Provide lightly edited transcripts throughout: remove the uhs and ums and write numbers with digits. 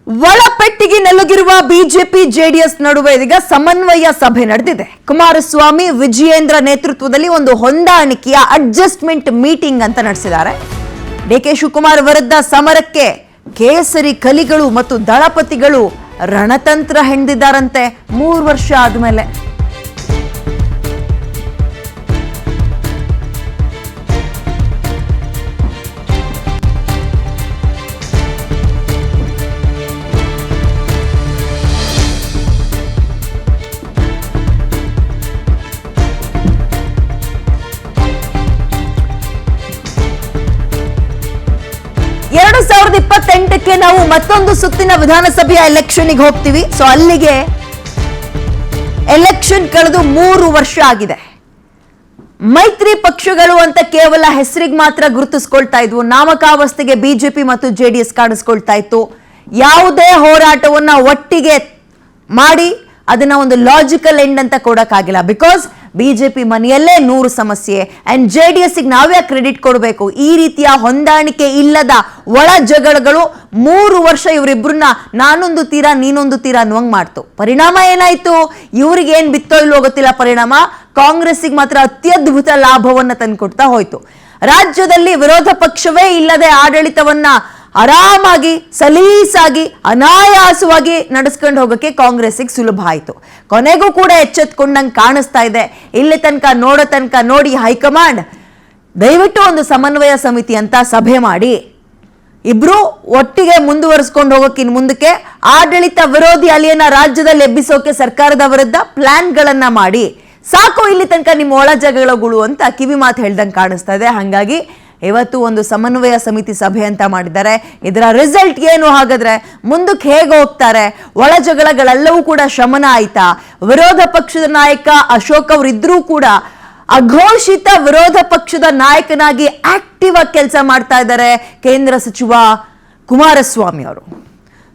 ಒಳಪೆಟ್ಟಿಗೆ ನೆಲುಗಿರುವ BJP JDS ನಡುವೆ ಇದೀಗ ಸಮನ್ವಯ ಸಭೆ ನಡೆದಿದೆ. ಕುಮಾರಸ್ವಾಮಿ ವಿಜಯೇಂದ್ರ ನೇತೃತ್ವದಲ್ಲಿ ಒಂದು ಹೊಂದಾಣಿಕೆಯ ಅಡ್ಜಸ್ಟ್ಮೆಂಟ್ ಮೀಟಿಂಗ್ ಅಂತ ನಡೆಸಿದ್ದಾರೆ. ಡಿಕೆ ಶಿವಕುಮಾರ್ ವಿರುದ್ಧ ಸಮರಕ್ಕೆ ಕೇಸರಿ ಕಲಿಗಳು ಮತ್ತು ದಳಪತಿಗಳು ರಣತಂತ್ರ ಹೆಣೆದಿದ್ದಾರಂತೆ 3 ವರ್ಷ ಆದ್ಮೇಲೆ. ಕ್ಕೆ ನಾವು ಮತ್ತೊಂದು ಸುತ್ತಿನ ವಿಧಾನಸಭೆಯ ಎಲೆಕ್ಷನ್ಗೆ ಹೋಗ್ತೀವಿ. ಸೊ ಅಲ್ಲಿಗೆ ಎಲೆಕ್ಷನ್ ಕಳೆದು 3 ವರ್ಷ ಆಗಿದೆ. ಮೈತ್ರಿ ಪಕ್ಷಗಳು ಅಂತ ಕೇವಲ ಹೆಸರಿಗೆ ಮಾತ್ರ ಗುರುತಿಸ್ಕೊಳ್ತಾ ಇದ್ವು. ನಾಮಕಾವಸ್ಥೆಗೆ ಬಿಜೆಪಿ ಮತ್ತು ಜೆಡಿಎಸ್ ಕಾಣಿಸ್ಕೊಳ್ತಾ ಇತ್ತು. ಯಾವುದೇ ಹೋರಾಟವನ್ನ ಒಟ್ಟಿಗೆ ಮಾಡಿ ಅದನ್ನ ಒಂದು ಲಾಜಿಕಲ್ ಎಂಡ್ ಅಂತ ಕೊಡಕ್ಕಾಗಿಲ್ಲ. ಬಿಕಾಸ್ ಬಿಜೆಪಿ ಮನೆಯಲ್ಲೇ 100 ಸಮಸ್ಯೆ ಅಂಡ್ ಜೆಡಿಎಸ್ ನಾವೇ ಕ್ರೆಡಿಟ್ ಕೊಡಬೇಕು. ಈ ರೀತಿಯ ಹೊಂದಾಣಿಕೆ ಇಲ್ಲದ ಒಳ ಜಗಳಗಳು 3 ವರ್ಷ ಇವರಿಬ್ರನ್ನ ನಾನೊಂದು ತೀರಾ ನೀನೊಂದು ತೀರಾ ಅನ್ನುವಂಗ್ ಮಾಡ್ತು. ಪರಿಣಾಮ ಏನಾಯ್ತು? ಇವ್ರಿಗೆ ಏನ್ ಬಿತ್ತೋ ಇಲ್ವೋ ಗೊತ್ತಿಲ್ಲ. ಪರಿಣಾಮ ಕಾಂಗ್ರೆಸ್ಗೆ ಮಾತ್ರ ಅತ್ಯದ್ಭುತ ಲಾಭವನ್ನ ತಂದ್ಕೊಡ್ತಾ ಹೋಯ್ತು. ರಾಜ್ಯದಲ್ಲಿ ವಿರೋಧ ಪಕ್ಷವೇ ಇಲ್ಲದೆ ಆಡಳಿತವನ್ನ ಆರಾಮಾಗಿ ಸಲೀಸಾಗಿ ಅನಾಯಾಸವಾಗಿ ನಡೆಸ್ಕೊಂಡು ಹೋಗಕ್ಕೆ ಕಾಂಗ್ರೆಸ್ಗೆ ಸುಲಭ ಆಯಿತು. ಕೊನೆಗೂ ಕೂಡ ಎಚ್ಚೆತ್ಕೊಂಡಂಗೆ ಕಾಣಿಸ್ತಾ ಇದೆ. ಇಲ್ಲಿ ತನಕ ನೋಡಿ ಹೈಕಮಾಂಡ್ ದಯವಿಟ್ಟು ಒಂದು ಸಮನ್ವಯ ಸಮಿತಿ ಅಂತ ಸಭೆ ಮಾಡಿ ಇಬ್ರು ಒಟ್ಟಿಗೆ ಮುಂದುವರಿಸ್ಕೊಂಡು ಹೋಗೋಕೆ ಮುಂದಕ್ಕೆ ಆಡಳಿತ ವಿರೋಧಿ ಅಲೆಯನ್ನ ರಾಜ್ಯದಲ್ಲಿ ಎಬ್ಬಿಸೋಕೆ ಸರ್ಕಾರದ ವಿರುದ್ಧ ಪ್ಲಾನ್ಗಳನ್ನ ಮಾಡಿ ಸಾಕು, ಇಲ್ಲಿ ತನಕ ನಿಮ್ಮ ಒಳ ಜಗಳಗಳು ಅಂತ ಕಿವಿ ಮಾತು ಹೇಳ್ದಂಗೆ ಕಾಣಿಸ್ತಾ ಇದೆ. ಹಾಗಾಗಿ ಇವತ್ತು ಒಂದು ಸಮನ್ವಯ ಸಮಿತಿ ಸಭೆ ಅಂತ ಮಾಡಿದ್ದಾರೆ. ಇದರ ರಿಸಲ್ಟ್ ಏನು? ಹಾಗಾದ್ರೆ ಮುಂದಕ್ಕೆ ಹೇಗೆ ಹೋಗ್ತಾರೆ? ಒಳ ಜಗಳಗಳೆಲ್ಲವೂ ಕೂಡ ಶಮನ ಆಯ್ತಾ? ವಿರೋಧ ಪಕ್ಷದ ನಾಯಕ ಅಶೋಕ್ ಅವರಿದ್ರೂ ಕೂಡ ಅಘೋಷಿತ ವಿರೋಧ ಪಕ್ಷದ ನಾಯಕನಾಗಿ ಆಕ್ಟಿವ್ ಆಗಿ ಕೆಲಸ ಮಾಡ್ತಾ ಇದ್ದಾರೆ ಕೇಂದ್ರ ಸಚಿವ ಕುಮಾರಸ್ವಾಮಿ ಅವರು.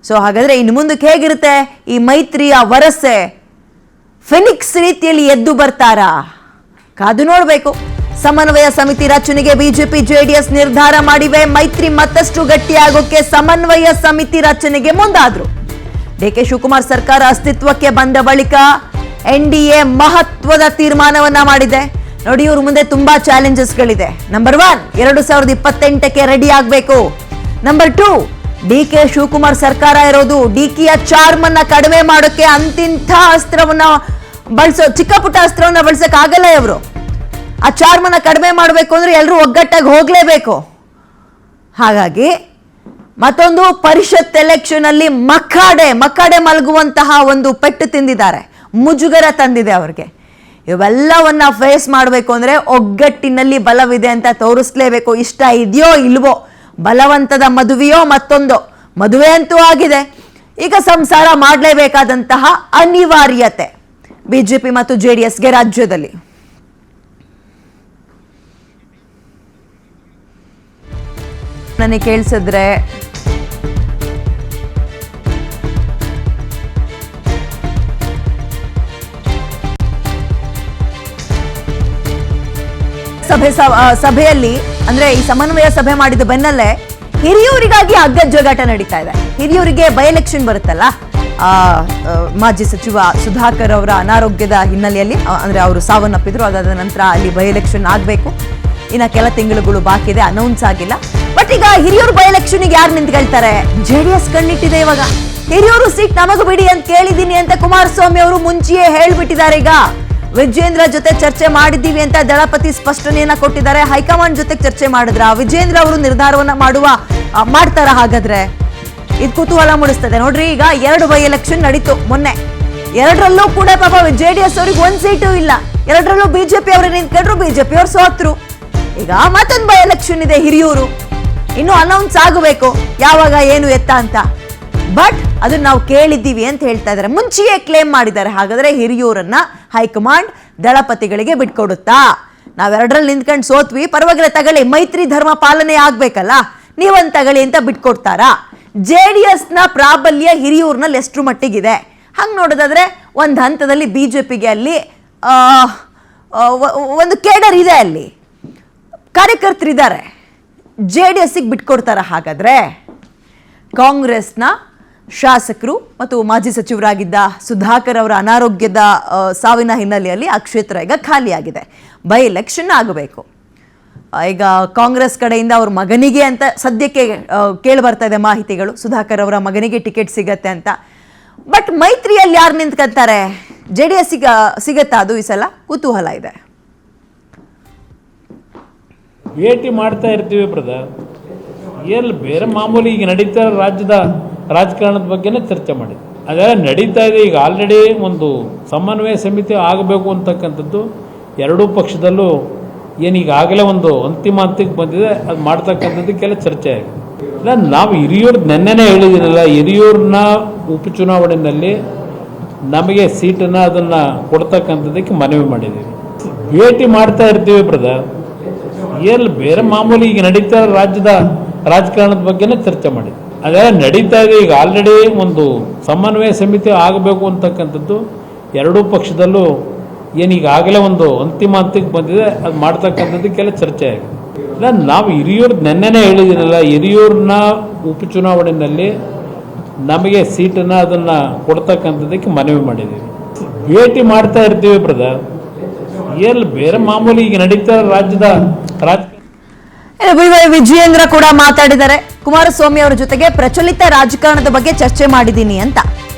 ಸೊ ಹಾಗಾದ್ರೆ ಇನ್ನು ಮುಂದಕ್ಕೆ ಹೇಗಿರುತ್ತೆ ಈ ಮೈತ್ರಿಯ ವರಸೆ? ಫಿನಿಕ್ಸ್ ರೀತಿಯಲ್ಲಿ ಎದ್ದು ಬರ್ತಾರಾ? ಕಾದು ನೋಡ್ಬೇಕು. ಸಮನ್ವಯ ಸಮಿತಿ ರಚನೆಗೆ ಬಿಜೆಪಿ ಜೆಡಿಎಸ್ ನಿರ್ಧಾರ ಮಾಡಿವೆ. ಮೈತ್ರಿ ಮತ್ತಷ್ಟು ಗಟ್ಟಿಯಾಗೋಕೆ ಸಮನ್ವಯ ಸಮಿತಿ ರಚನೆಗೆ ಮುಂದಾದ್ರು. ಡಿಕೆ ಶಿವಕುಮಾರ್ ಸರ್ಕಾರ ಅಸ್ತಿತ್ವಕ್ಕೆ ಬಂದ ಬಳಿಕ ಎನ್ಡಿಎ ಮಹತ್ವದ ತೀರ್ಮಾನವನ್ನ ಮಾಡಿದೆ. ನೋಡಿ, ಇವ್ರ ಮುಂದೆ ತುಂಬಾ ಚಾಲೆಂಜಸ್ಗಳಿದೆ. ನಂಬರ್ 1, 2028ಕ್ಕೆ ರೆಡಿ ಆಗ್ಬೇಕು. ನಂಬರ್ 2, ಡಿಕೆ ಶಿವಕುಮಾರ್ ಸರ್ಕಾರ ಇರೋದು ಡಿಕೆಯ ಚಾರ್ಮ್ ಅನ್ನ ಕಡಿಮೆ ಮಾಡೋಕೆ ಅಂತಿಂಥ ಅಸ್ತ್ರವನ್ನ ಬಳಸೋ, ಚಿಕ್ಕ ಪುಟ್ಟ ಅಸ್ತ್ರವನ್ನ ಬಳಸಕ್ ಆಗಲ್ಲ. ಇವರು ಆ ಚಾರ್ಮನ್ನ ಕಡಿಮೆ ಮಾಡಬೇಕು ಅಂದ್ರೆ ಎಲ್ಲರೂ ಒಗ್ಗಟ್ಟಾಗಿ ಹೋಗ್ಲೇಬೇಕು. ಹಾಗಾಗಿ ಮತ್ತೊಂದು ಪರಿಷತ್ ಎಲೆಕ್ಷನ್ ಅಲ್ಲಿ ಮಕ್ಕಡೆ ಮಲಗುವಂತಹ ಒಂದು ಪೆಟ್ಟು ತಿಂದಿದ್ದಾರೆ. ಮುಜುಗರ ತಂದಿದೆ ಅವ್ರಿಗೆ. ಇವೆಲ್ಲವನ್ನ ಫೇಸ್ ಮಾಡಬೇಕು ಅಂದ್ರೆ ಒಗ್ಗಟ್ಟಿನಲ್ಲಿ ಬಲವಿದೆ ಅಂತ ತೋರಿಸ್ಲೇಬೇಕು. ಇಷ್ಟ ಇದೆಯೋ ಇಲ್ವೋ, ಬಲವಂತದ ಮದುವೆಯೋ ಮತ್ತೊಂದು ಮದುವೆ ಅಂತೂ ಆಗಿದೆ. ಈಗ ಸಂಸಾರ ಮಾಡಲೇಬೇಕಾದಂತಹ ಅನಿವಾರ್ಯತೆ ಬಿಜೆಪಿ ಮತ್ತು ಜೆಡಿಎಸ್ಗೆ ರಾಜ್ಯದಲ್ಲಿ. ನನಗೆ ಕೇಳಿಸಿದ್ರೆ ಸಭೆಯಲ್ಲಿ ಅಂದ್ರೆ ಈ ಸಮನ್ವಯ ಸಭೆ ಮಾಡಿದ ಬೆನ್ನಲ್ಲೇ ಹಿರಿಯೂರಿಗಾಗಿ ಅಗ್ಗಜಗಾಟ ನಡೀತಾ ಇದೆ. ಹಿರಿಯೂರಿಗೆ ಬೈ ಎಲೆಕ್ಷನ್ ಬರುತ್ತಲ್ಲ, ಮಾಜಿ ಸಚಿವ ಸುಧಾಕರ್ ಅವರ ಅನಾರೋಗ್ಯದ ಹಿನ್ನೆಲೆಯಲ್ಲಿ ಅಂದ್ರೆ ಅವರು ಸಾವನ್ನಪ್ಪಿದ್ರು. ಅದಾದ ನಂತರ ಅಲ್ಲಿ ಬೈ ಎಲೆಕ್ಷನ್ ಆಗ್ಬೇಕು. ಇನ್ನ ಕೆಲ ತಿಂಗಳುಗಳು ಬಾಕಿ ಇದೆ, ಅನೌನ್ಸ್ ಆಗಿಲ್ಲ. ಬಟ್ ಈಗ ಹಿರಿಯೂರು ಬೈ ಎಲೆಕ್ಷನ್ಗೆ ಯಾರು ನಿಂತ್ಕೊಳ್ತಾರೆ? ಜೆಡಿಎಸ್ ಕಣ್ಣಿಟ್ಟಿದೆ. ಇವಾಗ ಹಿರಿಯೂರು ಸೀಟ್ ನಮಗೂ ಬಿಡಿ ಅಂತ ಕೇಳಿದೀನಿ ಅಂತ ಕುಮಾರಸ್ವಾಮಿ ಅವರು ಮುಂಚೆಯೇ ಹೇಳ್ಬಿಟ್ಟಿದ್ದಾರೆ. ಈಗ ವಿಜೇಂದ್ರ ಜೊತೆ ಚರ್ಚೆ ಮಾಡಿದ್ದೀವಿ ಅಂತ ದಳಪತಿ ಸ್ಪಷ್ಟನೆಯನ್ನ ಕೊಟ್ಟಿದ್ದಾರೆ. ಹೈಕಮಾಂಡ್ ಜೊತೆ ಚರ್ಚೆ ಮಾಡಿದ್ರ ವಿಜೇಂದ್ರ ಅವರು ನಿರ್ಧಾರವನ್ನ ಮಾಡ್ತಾರ? ಹಾಗಾದ್ರೆ ಇದು ಕುತೂಹಲ ಮೂಡಿಸ್ತದೆ. ನೋಡ್ರಿ, ಈಗ 2 ಬೈ ಎಲೆಕ್ಷನ್ ನಡೀತು ಮೊನ್ನೆ. 2ರಲ್ಲೂ ಕೂಡ ಪಾಪ ಜೆಡಿಎಸ್ ಅವ್ರಿಗೆ 1 ಸೀಟು ಇಲ್ಲ. 2ರಲ್ಲೂ ಬಿಜೆಪಿ ಅವರು ನಿಂತ್ಕೊಂಡ್ರು, ಬಿಜೆಪಿ ಅವರು ಸೋತ್ರು. ಈಗ ಮತ್ತೊಂದು ಬೈ ಎಲೆಕ್ಷನ್ ಇದೆ ಹಿರಿಯೂರು. ಇನ್ನು ಅನೌನ್ಸ್ ಆಗಬೇಕು ಯಾವಾಗ ಏನು ಎತ್ತ ಅಂತ. ಬಟ್ ಅದನ್ನ ನಾವು ಕೇಳಿದ್ದೀವಿ ಅಂತ ಹೇಳ್ತಾ ಇದ್ದಾರೆ. ಮುಂಚೆಯೇ ಕ್ಲೇಮ್ ಮಾಡಿದ್ದಾರೆ. ಹಾಗಾದ್ರೆ ಹಿರಿಯೂರನ್ನ ಹೈಕಮಾಂಡ್ ದಳಪತಿಗಳಿಗೆ ಬಿಟ್ಕೊಡುತ್ತಾ? ನಾವ್ 2ರಲ್ಲಿ ನಿಂತ್ಕೊಂಡು ಸೋತ್ವಿ, ಪರವಾಗಿಲ್ಲ ತಗೊಳ್ಳಿ, ಮೈತ್ರಿ ಧರ್ಮ ಪಾಲನೆ ಆಗ್ಬೇಕಲ್ಲ, ನೀವಂತ ತಗೊಳ್ಳಿ ಅಂತ ಬಿಟ್ಕೊಡ್ತಾರಾ? ಜೆಡಿಎಸ್ ನ ಪ್ರಾಬಲ್ಯ ಹಿರಿಯೂರ್ನಲ್ಲಿ ಎಷ್ಟು ಮಟ್ಟಿಗಿದೆ? ಹಂಗ್ ನೋಡೋದಾದ್ರೆ ಒಂದು ಹಂತದಲ್ಲಿ ಬಿಜೆಪಿಗೆ ಅಲ್ಲಿ ಒಂದು ಕೇಡರ್ ಇದೆ, ಅಲ್ಲಿ ಕಾರ್ಯಕರ್ತರಿದ್ದಾರೆ. ಜೆಡಿಎಸ್ಗೆ ಬಿಟ್ಕೊಡ್ತಾರ? ಹಾಗಾದ್ರೆ ಕಾಂಗ್ರೆಸ್ನ ಶಾಸಕರು ಮತ್ತು ಮಾಜಿ ಸಚಿವರಾಗಿದ್ದ ಸುಧಾಕರ್ ಅವರ ಅನಾರೋಗ್ಯದ ಸಾವಿನ ಹಿನ್ನೆಲೆಯಲ್ಲಿ ಆ ಕ್ಷೇತ್ರ ಈಗ ಖಾಲಿಯಾಗಿದೆ. ಬೈ ಎಲೆಕ್ಷನ್ ಆಗಬೇಕು. ಈಗ ಕಾಂಗ್ರೆಸ್ ಕಡೆಯಿಂದ ಅವ್ರ ಮಗನಿಗೆ ಅಂತ ಸದ್ಯಕ್ಕೆ ಕೇಳಿ ಬರ್ತಾ ಇದೆ ಮಾಹಿತಿಗಳು, ಸುಧಾಕರ್ ಅವರ ಮಗನಿಗೆ ಟಿಕೆಟ್ ಸಿಗತ್ತೆ ಅಂತ. ಬಟ್ ಮೈತ್ರಿಯಲ್ಲಿ ಯಾರು ನಿಂತ್ಕೊಂತಾರೆ? JDS ಸಿಗತ್ತಾ ಅದು ಈ ಸಲ? ಕುತೂಹಲ ಇದೆ. ಭೇಟಿ ಮಾಡ್ತಾ ಇರ್ತೀವಿ ಬ್ರದರ್. ಎಲ್ಲಿ ಬೇರೆ ಮಾಮೂಲಿ ಈಗ ನಡೀತಾ ರಾಜ್ಯದ ರಾಜಕಾರಣದ ಬಗ್ಗೆನೇ ಚರ್ಚೆ ಮಾಡಿದ್ವಿ. ಅದೆಲ್ಲ ನಡೀತಾ ಇದೆ. ಈಗ ಆಲ್ರೆಡಿ ಒಂದು ಸಮನ್ವಯ ಸಮಿತಿ ಆಗಬೇಕು ಅಂತಕ್ಕಂಥದ್ದು ಎರಡೂ ಪಕ್ಷದಲ್ಲೂ ಏನೀಗಾಗಲೇ ಒಂದು ಅಂತಿಮ ಹಂತಕ್ಕೆ ಬಂದಿದೆ. ಅದು ಮಾಡ್ತಕ್ಕಂಥದ್ದಕ್ಕೆಲ್ಲ ಚರ್ಚೆ ಆಗಿದೆ. ಇಲ್ಲ, ನಾವು ಹಿರಿಯೂರು ನೆನ್ನೆನೇ ಹೇಳಿದ್ದೀನಲ್ಲ, ಹಿರಿಯೂರಿನ ಉಪಚುನಾವಣೆಯಲ್ಲಿ ನಮಗೆ ಸೀಟನ್ನು ಅದನ್ನು ಕೊಡ್ತಕ್ಕಂಥದ್ದಕ್ಕೆ ಮನವಿ ಮಾಡಿದ್ದೀವಿ. ಭೇಟಿ ಮಾಡ್ತಾ ಇರ್ತೀವಿ ಬ್ರದರ್. ಎಲ್ಲಿ ಬೇರೆ ಮಾಮೂಲಿ ಈಗ ನಡೀತಾ ರಾಜ್ಯದ ರಾಜಕಾರಣದ ಬಗ್ಗೆನೇ ಚರ್ಚೆ ಮಾಡಿದ್ವಿ. ಅದೆಲ್ಲ ನಡೀತಾ ಇದೆ. ಈಗ ಆಲ್ರೆಡಿ ಒಂದು ಸಮನ್ವಯ ಸಮಿತಿ ಆಗಬೇಕು ಅಂತಕ್ಕಂಥದ್ದು ಎರಡೂ ಪಕ್ಷದಲ್ಲೂ ಏನೀಗಾಗಲೇ ಒಂದು ಅಂತಿಮ ಹಂತಕ್ಕೆ ಬಂದಿದೆ. ಅದು ಮಾಡ್ತಕ್ಕಂಥದ್ದಕ್ಕೆಲ್ಲ ಚರ್ಚೆ ಆಗಿದೆ. ಇಲ್ಲ, ನಾವು ಹಿರಿಯೂರು ನೆನ್ನೆನೇ ಹೇಳಿದ್ದೀನಲ್ಲ, ಹಿರಿಯೂರಿನ ಉಪಚುನಾವಣೆಯಲ್ಲಿ ನಮಗೆ ಸೀಟನ್ನು ಅದನ್ನು ಕೊಡ್ತಕ್ಕಂಥದ್ದಕ್ಕೆ ಮನವಿ ಮಾಡಿದ್ದೀವಿ. ಭೇಟಿ ಮಾಡ್ತಾ ಇರ್ತೀವಿ ಬ್ರದರ್. ಎಲ್ಲಿ ಬೇರೆ ಮಾಮೂಲಿ ಈಗ ನಡೀತಾ ರಾಜ್ಯದ ವಿಜಯೇಂದ್ರ ಕೂಡ ಮಾತಾಡಿದ್ದಾರೆ. ಕುಮಾರಸ್ವಾಮಿ ಅವರ ಜೊತೆಗೆ ಪ್ರಚಲಿತ ರಾಜಕಾರಣದ ಬಗ್ಗೆ ಚರ್ಚೆ ಮಾಡಿದ್ದೀನಿ ಅಂತ.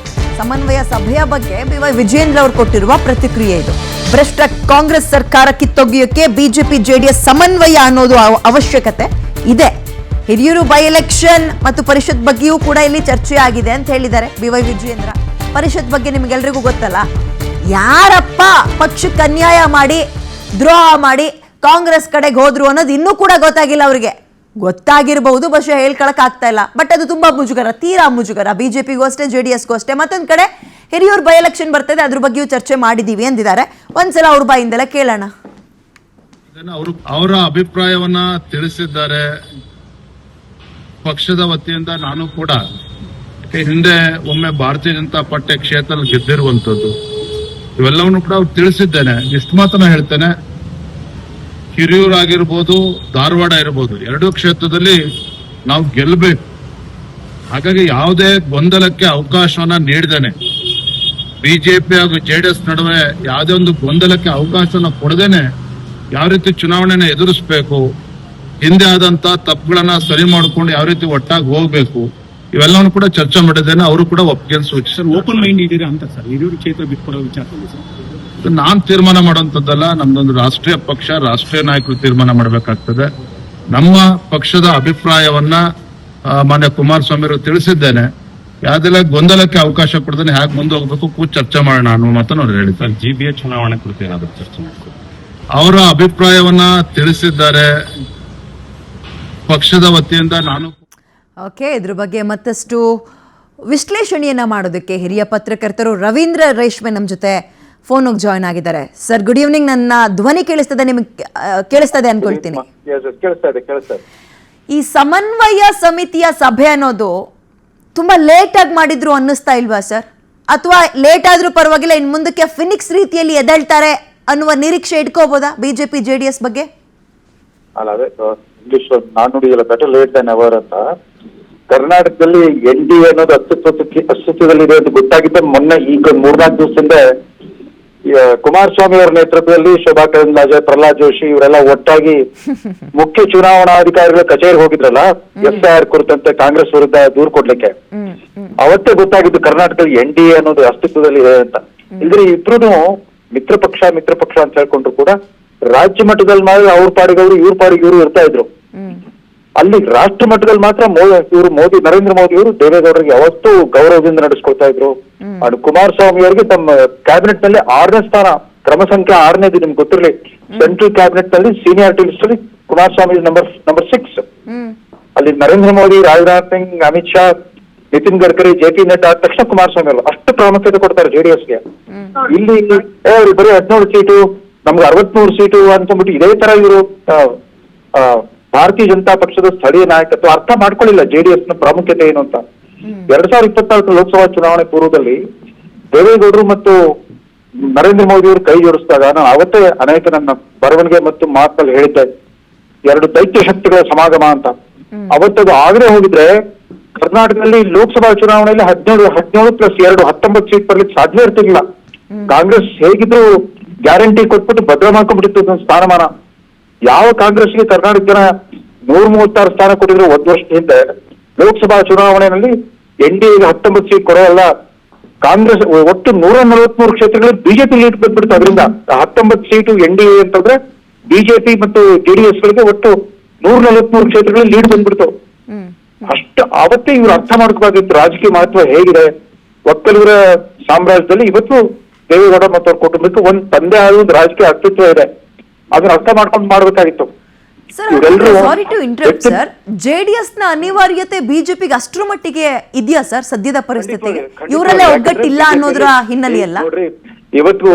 ಸಮನ್ವಯ ಸಭೆಯ ಬಗ್ಗೆ ವಿಜಯೇಂದ್ರ ಅವರು ಕೊಟ್ಟಿರುವ ಪ್ರತಿಕ್ರಿಯೆ ಇದು. ಭ್ರಷ್ಟ ಕಾಂಗ್ರೆಸ್ ಸರ್ಕಾರ ಕಿತ್ತೊಗೆಯೋಕೆ ಬಿಜೆಪಿ JDS ಸಮನ್ವಯ ಅನ್ನೋದು ಅವಶ್ಯಕತೆ ಇದೆ. ಹಿರಿಯೂರು ಬೈ ಎಲೆಕ್ಷನ್ ಮತ್ತು ಪರಿಷತ್ ಬಗ್ಗೆಯೂ ಕೂಡ ಇಲ್ಲಿ ಚರ್ಚೆ ಆಗಿದೆ ಅಂತ ಹೇಳಿದ್ದಾರೆ ವಿಜಯೇಂದ್ರ. ಪರಿಷತ್ ಬಗ್ಗೆ ನಿಮಗೆಲ್ರಿಗೂ ಗೊತ್ತಲ್ಲ, ಯಾರಪ್ಪ ಪಕ್ಷಕ್ಕೆ ಅನ್ಯಾಯ ಮಾಡಿ ದ್ರೋಹ ಮಾಡಿ ಕಾಂಗ್ರೆಸ್ ಕಡೆಗೆ ಹೋದ್ರು ಅನ್ನೋದು ಇನ್ನೂ ಕೂಡ ಗೊತ್ತಾಗಿಲ್ಲ ಅವರಿಗೆ. ಗೊತ್ತಾಗಿರಬಹುದು, ಬಹುಶಃ ಹೇಳ್ಕೊಳಕ್ ಆಗ್ತಾ ಇಲ್ಲ. ಬಟ್ ಅದು ತುಂಬಾ ಮುಜುಗರ, ತೀರಾ ಮುಜುಗರ. ಬಿಜೆಪಿಗೂ ಅಷ್ಟೇ, JDSಗೂ ಅಷ್ಟೇ. ಮತ್ತೊಂದ್ ಕಡೆ ಹಿರಿಯೂರು ಬೈ ಎಲೆಕ್ಷನ್ ಬರ್ತದೆ, ಅದ್ರ ಬಗ್ಗೆಯೂ ಚರ್ಚೆ ಮಾಡಿದೀವಿ ಅಂದಿದ್ದಾರೆ. ಒಂದ್ಸಲ ಅವ್ರ ಬಾಯಿಂದಲೇ ಕೇಳೋಣ. ಅವರ ಅಭಿಪ್ರಾಯವನ್ನ ತಿಳಿಸಿದ್ದಾರೆ. ಪಕ್ಷದ ವತಿಯಿಂದ ನಾನು ಕೂಡ ಹಿಂದೆ ಒಮ್ಮೆ ಭಾರತೀಯ ಜನತಾ ಪಾರ್ಟಿ ಕ್ಷೇತ್ರದಲ್ಲಿ ಗೆದ್ದಿರುವಂತದ್ದು, ಇವೆಲ್ಲವನ್ನು ಕೂಡ ಅವ್ರು ತಿಳಿಸಿದ್ದೇನೆ. ಇಷ್ಟು ಮಾತ್ರ ಹೇಳ್ತೇನೆ, ಹಿರಿಯೂರು ಆಗಿರ್ಬೋದು, ಧಾರವಾಡ ಇರ್ಬೋದು, ಎರಡೂ ಕ್ಷೇತ್ರದಲ್ಲಿ ನಾವು ಗೆಲ್ಲಬೇಕು. ಹಾಗಾಗಿ ಯಾವುದೇ ಗೊಂದಲಕ್ಕೆ ಅವಕಾಶವನ್ನ ನೀಡದೇನೆ, ಬಿಜೆಪಿ ಹಾಗೂ JDS ನಡುವೆ ಯಾವುದೇ ಒಂದು ಗೊಂದಲಕ್ಕೆ ಅವಕಾಶವನ್ನ ಕೊಡದೇನೆ ಯಾವ ರೀತಿ ಚುನಾವಣೆನ ಎದುರಿಸಬೇಕು, ಹಿಂದೆ ಆದಂತ ತಪ್ಪುಗಳನ್ನ ಸರಿ ಮಾಡಿಕೊಂಡು ಯಾವ ರೀತಿ ಒಟ್ಟಾಗಿ ಹೋಗ್ಬೇಕು, ಇವೆಲ್ಲವನ್ನು ಕೂಡ ಚರ್ಚೆ ಮಾಡಿದ್ದೇನೆ. ಅವರು ಕೂಡ ಒಪ್ಪಿಗೆ ಸೂಚಿಸಿದ್ದಾರೆ. ಓಪನ್ ಮೈಂಡ್ ಇದೀರಾ ಅಂತ ಸರ್ ಹಿರಿಯೂರು ಕ್ಷೇತ್ರ ಬಿಟ್ಕೊಡೋ ವಿಚಾರದಲ್ಲಿ ಸರ್? ನಾನ್ ತೀರ್ಮಾನ ಮಾಡುವಂತದ್ದಲ್ಲ. ನಮ್ದೊಂದು ರಾಷ್ಟ್ರೀಯ ಪಕ್ಷ, ರಾಷ್ಟ್ರೀಯ ನಾಯಕರು ತೀರ್ಮಾನ ಮಾಡಬೇಕಾಗ್ತದೆ. ನಮ್ಮ ಪಕ್ಷದ ಅಭಿಪ್ರಾಯವನ್ನ ಮಾನ್ಯ ಕುಮಾರಸ್ವಾಮಿ ಅವರು ತಿಳಿಸಿದ್ದೇನೆ. ಯಾವ್ದೆಲ್ಲ ಗೊಂದಲಕ್ಕೆ ಅವಕಾಶ ಕೊಡದೇನೆ ಹೇಗೆ ಮುಂದೆ ಹೋಗ್ಬೇಕು ಕೂತ್ ಚರ್ಚೆ ಮಾಡೋಣ ಅನ್ನೋ ಮಾತನ್ನು ಅವ್ರು ಹೇಳಿದ್ದಾರೆ. GBA ಚುನಾವಣೆ ಕುರಿತು ಏನಾದರೂ ಚರ್ಚೆ ಮಾಡ್ತಾರೆ? ಅವರ ಅಭಿಪ್ರಾಯವನ್ನ ತಿಳಿಸಿದ್ದಾರೆ. ಪಕ್ಷದ ವತಿಯಿಂದ ನಾನು ಓಕೆ, ಇದ್ರ ಬಗ್ಗೆ ಮತ್ತಷ್ಟು ವಿಶ್ಲೇಷಣೆಯನ್ನ ಮಾಡೋದಕ್ಕೆ ಹಿರಿಯ ಪತ್ರಕರ್ತರು ರವೀಂದ್ರ ರೇಷ್ಮೆ ನಮ್ಮ ಜೊತೆ ಫೋನ್ಗೆ ಜಾಯ್ನ್ ಆಗಿದ್ದಾರೆ. Sir, good evening. ನನ್ನ ಧ್ವನಿ ಕೇಳಿಸ್ತದೆ? ನಿಮಗೆ ಕೇಳಿಸ್ತದೆ ಅನ್ಕೊಳ್ತೀನಿ. ಈ ಸಮನ್ವಯ ಸಮಿತಿಯ ಸಭೆ ಅನ್ನೋದು ತುಂಬಾ ಲೇಟ್ ಆಗಿ ಮಾಡಿದ್ರು ಅನ್ನಿಸ್ತಾ ಇಲ್ವಾ ಸರ್? ಅಥವಾ ಲೇಟ್ ಆದ್ರೂ ಪರವಾಗಿಲ್ಲ, ಇನ್ ಮುಂದಕ್ಕೆ ಫಿನಿಕ್ಸ್ ರೀತಿಯಲ್ಲಿ ಎದ್ದೇಳ್ತಾರೆ ಅನ್ನುವ ನಿರೀಕ್ಷೆ ಇಟ್ಕೋಬಹುದಾ ಬಿಜೆಪಿ JDS ಬಗ್ಗೆ? ಅಲ್ಲ, ಅದೇ ಇಂಗ್ಲಿಷ್ ನಾನುಡಿಯಲ್ಲ, ಬೆಟರ್ ಲೇಟ್ ದನ್ ಎವರ್ ಅಂತ. ಕರ್ನಾಟಕದಲ್ಲಿ NDA ಅನ್ನೋದು ಅಸ್ತಿತ್ವದಲ್ಲಿದೆ ಅಂತ ಗೊತ್ತಾಗಿದ್ದೆ ಮೊನ್ನೆ. ಈಗ 3-4 ದಿವಸದಿಂದ ಕುಮಾರಸ್ವಾಮಿ ಅವರ ನೇತೃತ್ವದಲ್ಲಿ ಶೋಭಾ ಕರಂದ್ಲಾಜೆ, ಪ್ರಹ್ಲಾದ್ ಜೋಶಿ ಇವರೆಲ್ಲ ಒಟ್ಟಾಗಿ ಮುಖ್ಯ ಚುನಾವಣಾಧಿಕಾರಿಗಳ ಕಚೇರಿಗೆ ಹೋಗಿದ್ರಲ್ಲ, SIR ಕುರಿತಂತೆ ಕಾಂಗ್ರೆಸ್ ವಿರುದ್ಧ ದೂರು ಕೊಡ್ಲಿಕ್ಕೆ. ಅವತ್ತೇ ಗೊತ್ತಾಗಿದ್ದು ಕರ್ನಾಟಕದಲ್ಲಿ NDA ಅನ್ನೋದು ಅಸ್ತಿತ್ವದಲ್ಲಿ ಇದೆ ಅಂತ. ಇದ್ರೆ ಇಬ್ರು ಮಿತ್ರ ಪಕ್ಷ ಅಂತ ಹೇಳ್ಕೊಂಡ್ರು ಕೂಡ ರಾಜ್ಯ ಮಟ್ಟದಲ್ಲಿ ಮಾತ್ರ ಅವ್ರ ಪಾಡಿಗವರು ಇವ್ರ ಪಾಡಿಗೆ ಇವರು ಇರ್ತಾ ಇದ್ರು. ಅಲ್ಲಿ ರಾಷ್ಟ್ರ ಮಟ್ಟದಲ್ಲಿ ಮಾತ್ರ ಇವರು ನರೇಂದ್ರ ಮೋದಿ ಅವರು ದೇವೇಗೌಡರಿಗೆ ಯಾವತ್ತೂ ಗೌರವದಿಂದ ನಡೆಸ್ಕೊಳ್ತಾ ಇದ್ರು. ಕುಮಾರಸ್ವಾಮಿ ಅವರಿಗೆ ತಮ್ಮ ಕ್ಯಾಬಿನೆಟ್ ನಲ್ಲಿ 6ನೇ ಸ್ಥಾನ, ಕ್ರಮ ಸಂಖ್ಯೆ 6ನೇದು ನಿಮ್ಗೆ ಗೊತ್ತಿರಲಿ. ಸೆಂಟ್ರಲ್ ಕ್ಯಾಬಿನೆಟ್ ನಲ್ಲಿ ಸೀನಿಯಾರಿಟಿ ಲಿಸ್ಟ್ ಅಲ್ಲಿ ಕುಮಾರಸ್ವಾಮಿ ನಂಬರ್ 6. ಅಲ್ಲಿ ನರೇಂದ್ರ ಮೋದಿ, ರಾಜನಾಥ್ ಸಿಂಗ್, ಅಮಿತ್ ಶಾ, ನಿತಿನ್ ಗಡ್ಕರಿ, JP ನಡ್ಡಾ ಆದ ತಕ್ಷಣ ಕುಮಾರಸ್ವಾಮಿ ಅವರು ಅಷ್ಟು ಪ್ರಾಮುಖ್ಯತೆ ಕೊಡ್ತಾರೆ JDSಗೆ. ಇಲ್ಲಿ ಬರೀ 17 ಸೀಟು, ನಮ್ಗೆ 63 ಸೀಟು ಅಂತಂದ್ಬಿಟ್ಟು ಇದೇ ತರ ಇವರು ಭಾರತೀಯ ಜನತಾ ಪಕ್ಷದ ಸ್ಥಳೀಯ ನಾಯಕತ್ವ ಅರ್ಥ ಮಾಡ್ಕೊಳ್ಳಿಲ್ಲ JDS ನ ಪ್ರಾಮುಖ್ಯತೆ ಏನು ಅಂತ. 2024 ಲೋಕಸಭಾ ಚುನಾವಣೆ ಪೂರ್ವದಲ್ಲಿ ದೇವೇಗೌಡರು ಮತ್ತು ನರೇಂದ್ರ ಮೋದಿ ಅವರು ಕೈ ಜೋಡಿಸಿದಾಗ ನಾನು ಅವತ್ತೇ ಅನೇಕ ನನ್ನ ಬರವಣಿಗೆ ಮತ್ತು ಮಾತಲ್ಲಿ ಹೇಳಿದ್ದೆ, 2 ದೈತ್ಯ ಶಕ್ತಿಗಳ ಸಮಾಗಮ ಅಂತ. ಅವತ್ತದು ಆಗದೆ ಹೋಗಿದ್ರೆ ಕರ್ನಾಟಕದಲ್ಲಿ ಲೋಕಸಭಾ ಚುನಾವಣೆಯಲ್ಲಿ 17+2 19 ಸೀಟ್ ಬರ್ಲಿಕ್ಕೆ ಸಾಧ್ಯ ಇರ್ತಿರ್ಲಿಲ್ಲ. ಕಾಂಗ್ರೆಸ್ ಹೇಗಿದ್ರು ಗ್ಯಾರಂಟಿ ಕೊಟ್ಬಿಟ್ಟು ಭದ್ರ ಮಾಡ್ಕೊಂಡ್ಬಿಟ್ಟಿತ್ತು ಅದನ್ನ ಸ್ಥಾನಮಾನ. ಯಾವ ಕಾಂಗ್ರೆಸ್ಗೆ ಕರ್ನಾಟಕ ಜನ 136 ಸ್ಥಾನ ಕೊಟ್ಟಿದ್ರು ಒಂದು ವರ್ಷದ ಹಿಂದೆ. ಲೋಕಸಭಾ ಚುನಾವಣೆಯಲ್ಲಿ NDAಗೆ 19 ಸೀಟ್ ಕೊಡೋಲ್ಲ, ಕಾಂಗ್ರೆಸ್ ಒಟ್ಟು 143 ಕ್ಷೇತ್ರಗಳಲ್ಲಿ ಬಿಜೆಪಿ ಲೀಡ್ ಬಂದ್ಬಿಡ್ತು. ಅದರಿಂದ 19 ಸೀಟು NDA ಅಂತಂದ್ರೆ ಬಿಜೆಪಿ ಮತ್ತು JDS ಗಳಿಗೆ ಒಟ್ಟು 143 ಕ್ಷೇತ್ರಗಳಲ್ಲಿ ಲೀಡ್ ಬಂದ್ಬಿಡ್ತು. ಅಷ್ಟು ಅವತ್ತೇ ಇವ್ರು ಅರ್ಥ ಮಾಡ್ಕೋಬೇಕಾಗಿತ್ತು ರಾಜಕೀಯ ಮಹತ್ವ ಹೇಗಿದೆ. ಒಕ್ಕಲಿಗರ ಸಾಮ್ರಾಜ್ಯದಲ್ಲಿ ಇವತ್ತು ದೇವೇಗೌಡ ಮತ್ತು ಅವ್ರ ಕುಟುಂಬಕ್ಕೆ ಒಂದು ತಂದೆ ಆದ ಒಂದು ರಾಜಕೀಯ ಅಸ್ತಿತ್ವ ಇದೆ. ಅದನ್ನ ಅರ್ಥ ಮಾಡ್ಕೊಂಡು ಮಾಡ್ಬೇಕಾಗಿತ್ತು. Sir, sorry to interrupt sir, JDS ನ ಅನಿವಾರ್ಯತೆ ಬಿಜೆಪಿಗೆ ಅಷ್ಟರ ಮಟ್ಟಿಗೆ ಇದೆಯಾ ಸರ್ ಸದ್ಯದ ಪರಿಸ್ಥಿತಿಗೆ? ಇವರಲ್ಲೇ ಒಗ್ಗಟ್ಟಿಲ್ಲ ಅನ್ನೋದ್ರ ಹಿನ್ನೆಲೆಯಲ್ಲ? ನೋಡ್ರಿ, ಇವತ್ತು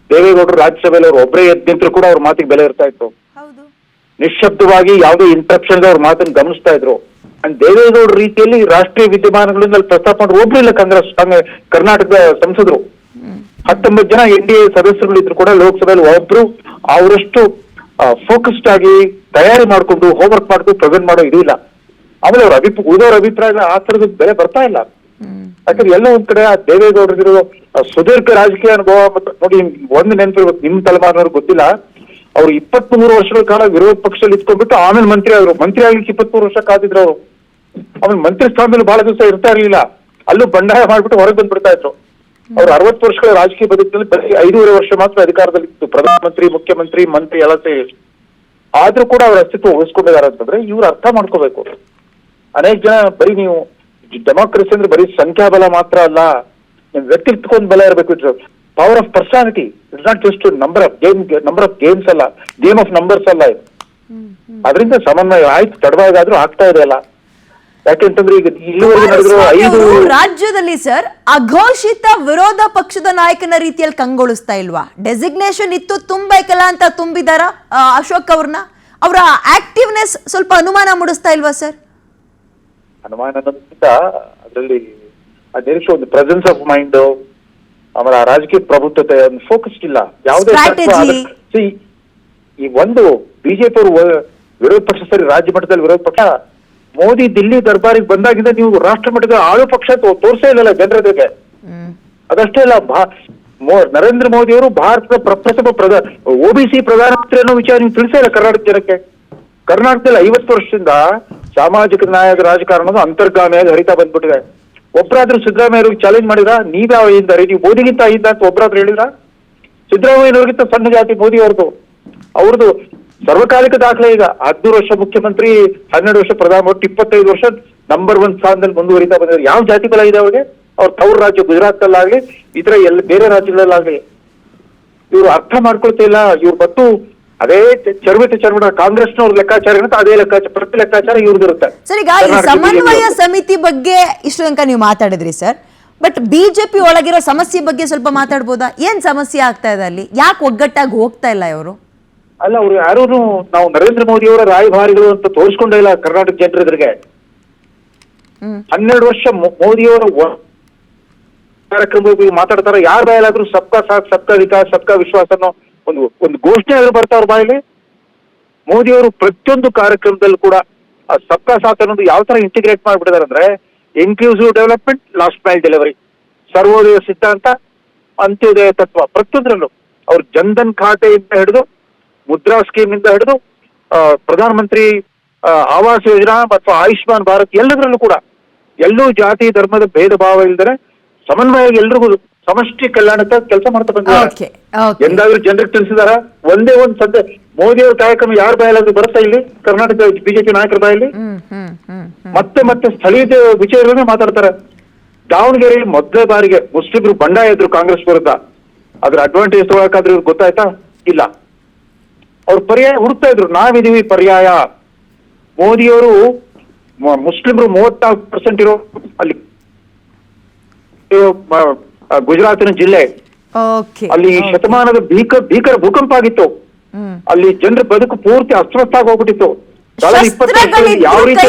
ದೇವೇಗೌಡರು ರಾಜ್ಯಸಭೆಯಲ್ಲಿ ಅವ್ರು ಒಬ್ಬರೇ ಎದ್ದು ನಿಂತರು ಕೂಡ ಅವ್ರ ಮಾತಿಗೆ ಬೆಲೆ ಇರ್ತಾ ಇತ್ತು. ಹೌದು, ನಿಶ್ಶಬ್ದವಾಗಿ ಯಾವುದೇ ಇಂಟರಪ್ಷನ್ ಅವ್ರ ಮಾತನ್ನು ಗಮನಿಸ್ತಾ ಇದ್ರು. ಅಂಡ್ ದೇವೇಗೌಡ ರೀತಿಯಲ್ಲಿ ರಾಷ್ಟ್ರೀಯ ವಿದ್ಯಮಾನಗಳಿಂದ ಪ್ರಸ್ತಾಪ ಮಾಡಿ ಒಬ್ರು ಇಲ್ಲ ಕಾಂಗ್ರೆಸ್ ಕರ್ನಾಟಕದ ಸಂಸದರು. 19 ಜನ NDA ಸದಸ್ಯರುಗಳಿದ್ರು ಕೂಡ ಲೋಕಸಭೆಯಲ್ಲಿ ಒಬ್ರು ಅವರಷ್ಟು ಫೋಕಸ್ಡ್ ಆಗಿ ತಯಾರಿ ಮಾಡ್ಕೊಂಡು ಹೋಮ್ವರ್ಕ್ ಮಾಡ್ಕೊಂಡು ಪ್ರೆಸೆಂಟ್ ಮಾಡೋ ಇದು ಇಲ್ಲ. ಆಮೇಲೆ ಅವ್ರ ಉಳಿದವರ ಅಭಿಪ್ರಾಯ ಆ ತರದ ಬೆಲೆ ಬರ್ತಾ ಇಲ್ಲ. ಯಾಕಂದ್ರೆ ಎಲ್ಲ ಒಂದ್ ಕಡೆ ಆ ದೇವೇಗೌಡರಿರೋ ಸುದೀರ್ಘ ರಾಜಕೀಯ ಅನುಭವ ಮತ್ತು ನೋಡಿ, ಒಂದು ನೆನಪಿರ್ಬೇಕು, ನಿಮ್ ತಲೆಮಾರಿನವ್ರಿಗೆ ಗೊತ್ತಿಲ್ಲ, ಅವ್ರು 23 ವರ್ಷಗಳ ಕಾಲ ವಿರೋಧ ಪಕ್ಷದಲ್ಲಿ ಇಟ್ಕೊಂಡ್ಬಿಟ್ಟು ಆಮೇಲೆ ಮಂತ್ರಿ ಆಗ್ಲಿಕ್ಕೆ 23 ವರ್ಷ ಕಾದಿದ್ರು ಅವರು. ಆಮೇಲೆ ಮಂತ್ರಿ ಸ್ಥಾನದಲ್ಲಿ ಬಹಳ ದಿವಸ ಇರ್ತಾ ಇರ್ಲಿಲ್ಲ, ಅಲ್ಲೂ ಬಂಡಾಯ ಮಾಡ್ಬಿಟ್ಟು ಹೊರಗೆ ಬಂದ್ಬಿಡ್ತಾ ಇದ್ರು. ಅವ್ರು 60 ವರ್ಷಗಳ ರಾಜಕೀಯ ಬದುಕಿನಲ್ಲಿ ಬರೀ 5.5 ವರ್ಷ ಮಾತ್ರ ಅಧಿಕಾರದಲ್ಲಿ ಇತ್ತು, ಪ್ರಧಾನಮಂತ್ರಿ, ಮುಖ್ಯಮಂತ್ರಿ, ಮಂತ್ರಿ ಎಲ್ಲ ಸೇರಿ. ಆದ್ರೂ ಕೂಡ ಅವ್ರ ಅಸ್ತಿತ್ವ ಉಳಿಸ್ಕೊಂಡಿದ್ದಾರೆ ಅಂತಂದ್ರೆ ಇವ್ರು ಅರ್ಥ ಮಾಡ್ಕೋಬೇಕು. ಅನೇಕ ಜನ ಬರೀ ನೀವು ಡೆಮಾಕ್ರಸಿ ಅಂದ್ರೆ ಬರೀ ಸಂಖ್ಯಾಬಲ ಮಾತ್ರ ಅಲ್ಲ, ವ್ಯಕ್ತಿತ್ವಕ್ಕೊಂದು ಬಲ ಇರಬೇಕು. Power of personality it's not just number of games ಅಲ್ಲ, ಗೇಮ್ ಆಫ್ ನಂಬರ್ಸ್ ಅಲ್ಲ ಇದು. ಅದರಿಂದ ಸಮನ್ವಯ ಆಯ್ತು, ತಡವಾಗಾದ್ರೂ ಆಗ್ತಾ ಇದೆ ಅಲ್ಲ. ಯಾಕೆಂತಂದ್ರೆ ಈಗ ಇಲ್ಲಿವರೆಗೂ ನಡೆದಿರೋ 5 ರಾಜ್ಯದಲ್ಲಿ ಸರ್ ಅಘೋಷಿತ ವಿರೋಧ ಪಕ್ಷದ ನಾಯಕನ ರೀತಿಯಲ್ಲಿ ಕಂಗೊಳಿಸ್ತಾ ಇಲ್ವಾ? ಡೆಸಿಗ್ನೇಷನ್ ಇತ್ತು, ತುಂಬಬೇಕಲ್ಲ ಅಂತ ತುಂಬಿದಾರ ಅಶೋಕ್ ಅವ್ರನ್ನ. ಅವರ ಆಕ್ಟಿವ್ನೆಸ್ ಸ್ವಲ್ಪ ಅನುಮಾನ ಮೂಡಿಸ್ತಾ ಇಲ್ವಾ ಸರ್? ಅನುಮಾನ ಅನ್ನೋದಕ್ಕಿಂತ ಅದರಲ್ಲಿ ಅದೇನಿಷ್ಟು ಒಂದು ಪ್ರೆಸೆನ್ಸ್ ಆಫ್ ಮೈಂಡ್, ಆಮೇಲೆ ಆ ರಾಜಕೀಯ ಪ್ರಭುತ್ವತೆ, ಒಂದು ಫೋಕಸ್ ಇಲ್ಲ ಯಾವುದೇ. ಈ ಒಂದು ಬಿಜೆಪಿ ಅವರು ವಿರೋಧ ಪಕ್ಷ ಸರಿ, ರಾಜ್ಯ ಮಟ್ಟದಲ್ಲಿ ವಿರೋಧ ಪಕ್ಷ. ಮೋದಿ ದಿಲ್ಲಿ ದರ್ಬಾರಿಗೆ ಬಂದಾಗಿಂದ ನೀವು ರಾಷ್ಟ್ರ ಮಟ್ಟದ ಆಳು ಪಕ್ಷ ತೋರಿಸೇ ಇಲ್ಲ ಜನರಿಗೆ. ಅದಷ್ಟೇ ಅಲ್ಲ, ನರೇಂದ್ರ ಮೋದಿ ಅವರು ಭಾರತದ ಪ್ರಪ್ರಥಮ OBC ಪ್ರಧಾನಮಂತ್ರಿ ಅನ್ನೋ ವಿಚಾರ ನೀವು ತಿಳಿಸೇ ಇಲ್ಲ ಕರ್ನಾಟಕ ಜನಕ್ಕೆ. ಕರ್ನಾಟಕದಲ್ಲಿ 50 ವರ್ಷದಿಂದ ಸಾಮಾಜಿಕ ನ್ಯಾಯದ ರಾಜಕಾರಣದ ಅಂತರ್ಗಾಮಿಯಾಗಿ ಹರಿತಾ ಬಂದ್ಬಿಟ್ಟಿದೆ. ಒಬ್ಬರಾದ್ರೂ ಸಿದ್ದರಾಮಯ್ಯವ್ರಿಗೆ ಚಾಲೆಂಜ್ ಮಾಡಿದ್ರ? ನೀವ್ಯಾವ ಇದ್ದಾರೆ, ನೀವು ಮೋದಿಗಿಂತ ಅಹಿಂದ ಅಂತ ಒಬ್ಬರಾದ್ರೂ ಹೇಳಿದ್ರ? ಸಿದ್ದರಾಮಯ್ಯನವ್ರಿಗಿಂತ ಸಣ್ಣ ಜಾತಿ ಮೋದಿ ಅವ್ರದ್ದು ಸರ್ವಕಾಲಿಕ ದಾಖಲೆ. ಈಗ 13 ವರ್ಷ ಮುಖ್ಯಮಂತ್ರಿ, 12 ವರ್ಷ ಪ್ರಧಾನ, ಒಟ್ಟು 25 ವರ್ಷ ನಂಬರ್ 1 ಸ್ಥಾನದಲ್ಲಿ ಮುಂದುವರಿತಾ ಬಂದಿದ್ದಾರೆ. ಯಾವ ಜಾತಿ ಬಲ ಇದೆ ಅವ್ರಿಗೆ? ಅವ್ರ ತವ್ರ ರಾಜ್ಯ ಗುಜರಾತ್-ಅಲ್ಲಾಗ್ಲಿ, ಇತರ ಎಲ್ಲ ಬೇರೆ ರಾಜ್ಯಗಳಲ್ಲಾಗ್ಲಿ ಇವ್ರು ಅರ್ಥ ಮಾಡ್ಕೊಳ್ತಾ ಇಲ್ಲ. ಇವ್ರು ಮತ್ತು ಅದೇ ಚರ್ಮಟ ಕಾಂಗ್ರೆಸ್ನವ್ರ ಲೆಕ್ಕಾಚಾರ ಇರುತ್ತೆ, ಅದೇ ಲೆಕ್ಕಾಚಾರ, ಪ್ರತಿ ಲೆಕ್ಕಾಚಾರ ಇವ್ರದಿರುತ್ತೆ. ಸರ್, ಈಗ ಈ ಸಮನ್ವಯ ಸಮಿತಿ ಬಗ್ಗೆ ಇಷ್ಟು ತನಕ ನೀವು ಮಾತಾಡಿದ್ರಿ ಸರ್, ಬಟ್ ಬಿಜೆಪಿ ಒಳಗಿರೋ ಸಮಸ್ಯೆ ಬಗ್ಗೆ ಸ್ವಲ್ಪ ಮಾತಾಡ್ಬೋದಾ? ಏನ್ ಸಮಸ್ಯೆ ಆಗ್ತಾ ಇದೆ ಅಲ್ಲಿ? ಯಾಕೆ ಒಗ್ಗಟ್ಟಾಗಿ ಹೋಗ್ತಾ ಇಲ್ಲ ಇವರು? ಅಲ್ಲ, ಅವ್ರು ಯಾರೂ ನಾವು ನರೇಂದ್ರ ಮೋದಿ ಅವರ ರಾಯಭಾರಿಗಳು ಅಂತ ತೋರಿಸ್ಕೊಂಡೇ ಇಲ್ಲ ಕರ್ನಾಟಕ ಜನರೆದುರಿಗೆ. 12 ವರ್ಷ ಮೋದಿಯವರ ಕಾರ್ಯಕ್ರಮ ಮಾತಾಡ್ತಾರ, ಯಾರ ಬಾಯಲ್ಲಾದ್ರೂ ಸಬ್ಕಾ ಸಾಥ್, ಸಬ್ಕಾ ವಿಕಾಸ್, ಸಬ್ಕಾ ವಿಶ್ವಾಸ ಅನ್ನೋ ಒಂದು ಘೋಷಣೆ ಆದ್ರೂ ಬರ್ತಾವ್ರ ಬಾಯಲ್ಲಿ? ಮೋದಿಯವರು ಪ್ರತಿಯೊಂದು ಕಾರ್ಯಕ್ರಮದಲ್ಲೂ ಕೂಡ ಆ ಸಬ್ಕಾ ಸಾಥ್ ಅನ್ನೋದು ಯಾವ ತರ ಇಂಟಿಗ್ರೇಟ್ ಮಾಡ್ಬಿಟ್ಟಿದ್ದಾರೆ ಅಂದ್ರೆ, inclusive development, last mile delivery, Sarvodaya ಸಿದ್ಧಾಂತ, ಅಂತ್ಯೋದಯ ತತ್ವ, ಪ್ರತಿಯೊಂದರಲ್ಲೂ ಅವ್ರ ಜನ್ಧನ್ ಖಾತೆಯಿಂದ ಹಿಡಿದು, ಮುದ್ರಾ ಸ್ಕೀಮ್ ಇಂದ ಹಿಡಿದು, ಪ್ರಧಾನಮಂತ್ರಿ ಆವಾಸ್ ಯೋಜನಾ ಮತ್ತು ಆಯುಷ್ಮಾನ್ ಭಾರತ್, ಎಲ್ಲದರಲ್ಲೂ ಕೂಡ ಎಲ್ಲೂ ಜಾತಿ ಧರ್ಮದ ಭೇದ ಭಾವ ಇಲ್ದರೆ ಸಮನ್ವಯ ಎಲ್ರಿಗೂ ಸಮಷ್ಟಿ ಕಲ್ಯಾಣಕ್ಕೆ ಕೆಲಸ ಮಾಡ್ತಾ ಬಂದಿದ್ದಾರೆ. ಎಂದಾದ್ರೂ ಜನರಿಗೆ ತಿಳಿಸಿದಾರ? ಒಂದೇ ಒಂದು ಸದ್ಯ ಮೋದಿ ಅವ್ರ ಕಾರ್ಯಕ್ರಮ ಯಾರ ಬಾಯಲ್ಲಾದ್ರೂ ಬರುತ್ತಾ ಇಲ್ಲಿ ಕರ್ನಾಟಕ ಬಿಜೆಪಿ ನಾಯಕರ ಬಾಯಲ್ಲಿ? ಮತ್ತೆ ಸ್ಥಳೀಯ ವಿಷಯಗಳನ್ನೇ ಮಾತಾಡ್ತಾರೆ. ದಾವಣಗೆರೆಯಲ್ಲಿ ಮೊದಲೇ ಬಾರಿಗೆ ಮುಸ್ಲಿಮರು ಬಂಡಾಯ ಇದ್ರು ಕಾಂಗ್ರೆಸ್ ವಿರುದ್ಧ. ಅದ್ರ ಅಡ್ವಾಂಟೇಜ್ ತಗೊಳಕಾದ್ರೆ ಇವ್ರಿಗೆ ಗೊತ್ತಾಯ್ತಾ? ಇಲ್ಲ. ಅವ್ರು ಪರ್ಯಾಯ ಹುಡುಕ್ತಾ ಇದ್ರು, ನಾವಿದೀವಿ ಪರ್ಯಾಯ. ಮೋದಿಯವರು ಮುಸ್ಲಿಮರು 34% ಇರೋ ಅಲ್ಲಿ ಗುಜರಾತಿನ ಜಿಲ್ಲೆ, ಅಲ್ಲಿ ಶತಮಾನದ ಭೀಕರ ಭೂಕಂಪ ಆಗಿತ್ತು. ಅಲ್ಲಿ ಜನರ ಬದುಕು ಪೂರ್ತಿ ಅಸ್ವಸ್ಥ ಆಗೋಗ್ಬಿಟ್ಟಿತ್ತು. ಯಾವ ರೀತಿ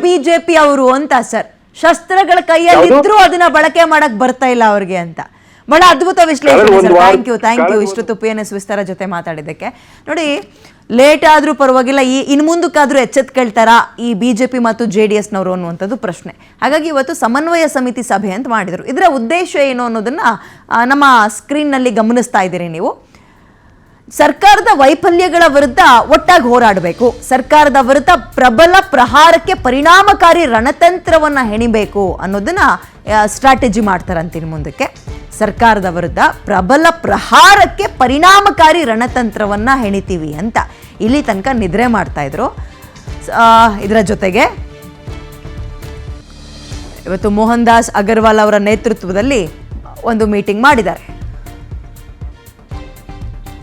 ಬಿಜೆಪಿ ಅವರು ಅಂತ ಸರ್, ಶಸ್ತ್ರಗಳ ಕೈಯಲ್ಲಿ ಇದ್ರು ಅದನ್ನ ಬಳಕೆ ಮಾಡಕ್ ಬರ್ತಾ ಇಲ್ಲ ಅವ್ರಿಗೆ ಅಂತ. ಬಹಳ ಅದ್ಭುತ ವಿಶ್ಲೇಷಣೆ ಕಳೆದ ಸರ್. ಒಂದು ವಾರ- ಥ್ಯಾಂಕ್ ಯು ಕಳೆದ ಇಷ್ಟೊತ್ತು PNS ವಿಸ್ತಾರ ಜೊತೆ ಮಾತಾಡಿದ್ದಕ್ಕೆ. ನೋಡಿ, ಲೇಟ್ ಆದ್ರೂ ಪರವಾಗಿಲ್ಲ, ಇನ್ನು ಮುಂದಕ್ಕಾದ್ರೂ ಎಚ್ಚೆತ್ಕೊಳ್ತಾರಾ ಈ BJP ಮತ್ತು JDSನವರು ಅನ್ನುವಂಥದ್ದು ಪ್ರಶ್ನೆ. ಹಾಗಾಗಿ ಇವತ್ತು ಸಮನ್ವಯ ಸಮಿತಿ ಸಭೆ ಅಂತ ಮಾಡಿದರು. ಇದರ ಉದ್ದೇಶ ಏನು ಅನ್ನೋದನ್ನ ನಮ್ಮ ಸ್ಕ್ರೀನ್ನಲ್ಲಿ ಗಮನಿಸ್ತಾ ಇದ್ದೀರಿ ನೀವು. ಸರ್ಕಾರದ ವೈಫಲ್ಯಗಳ ವಿರುದ್ಧ ಒಟ್ಟಾಗಿ ಹೋರಾಡಬೇಕು, ಸರ್ಕಾರದ ವಿರುದ್ಧ ಪ್ರಬಲ ಪ್ರಹಾರಕ್ಕೆ ಪರಿಣಾಮಕಾರಿ ರಣತಂತ್ರವನ್ನ ಹೆಣಿಬೇಕು ಅನ್ನೋದನ್ನ ಸ್ಟ್ರಾಟಜಿ ಮಾಡ್ತಾರಂತೀನಿ ಮುಂದಕ್ಕೆ. ಸರ್ಕಾರದ ವಿರುದ್ಧ ಪ್ರಬಲ ಪ್ರಹಾರಕ್ಕೆ ಪರಿಣಾಮಕಾರಿ ರಣತಂತ್ರವನ್ನ ಹೆಣಿತೀವಿ ಅಂತ ಇಲ್ಲಿ ತನಕ ನಿದ್ರೆ ಮಾಡ್ತಾ ಇದ್ರು. ಇದರ ಜೊತೆಗೆ ಇವತ್ತು ಮೋಹನ್ ದಾಸ್ ಅಗರ್ವಾಲ್ ಅವರ ನೇತೃತ್ವದಲ್ಲಿ ಒಂದು ಮೀಟಿಂಗ್ ಮಾಡಿದ್ದಾರೆ.